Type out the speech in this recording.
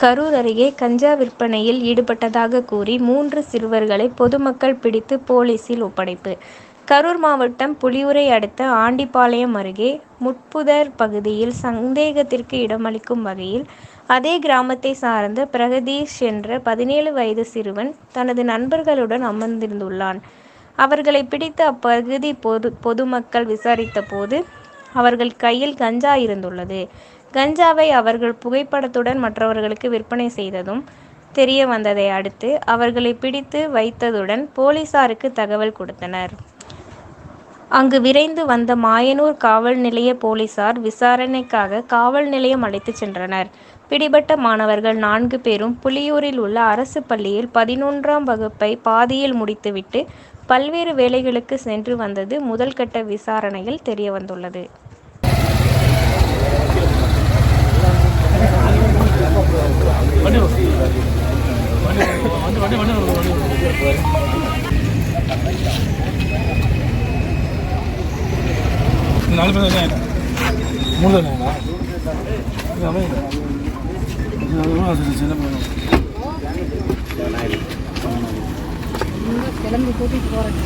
கரூர் அருகே கஞ்சா விற்பனையில் ஈடுபட்டதாக கூறி 3 சிறுவர்களை பொதுமக்கள் பிடித்து போலீசில் ஒப்படைப்பு. கரூர் மாவட்டம் புலியூரை அடுத்த ஆண்டிபாளையம் அருகே முட்புதர் பகுதியில் சந்தேகத்திற்கு இடமளிக்கும் வகையில் அதே கிராமத்தை சார்ந்த பிரகதீஷ் என்ற 17 வயது சிறுவன் தனது நண்பர்களுடன் அமர்ந்திருந்துள்ளான். அவர்களை பிடித்து அப்பகுதி பொதுமக்கள் விசாரித்த போது அவர்கள் கையில் கஞ்சா இருந்துள்ளது. கஞ்சாவை அவர்கள் புகைப்படத்துடன் மற்றவர்களுக்கு விற்பனை செய்ததும் தெரிய வந்ததை அடுத்து அவர்களை பிடித்து வைத்ததுடன் போலீசாருக்கு தகவல் கொடுத்தனர். அங்கு விரைந்து வந்த மாயனூர் காவல் நிலைய போலீசார் விசாரணைக்காக காவல் நிலையம் அழைத்து சென்றனர். பிடிபட்ட மாணவர்கள் 4 பேரும் புலியூரில் உள்ள அரசு பள்ளியில் 11ஆம் வகுப்பை பாதியில் முடித்துவிட்டு பல்வேறு வேலைகளுக்கு சென்று வந்தது முதல் கட்ட விசாரணையில் தெரியவந்துள்ளது. கிளம்பி கூட்டிட்டு போறேன்.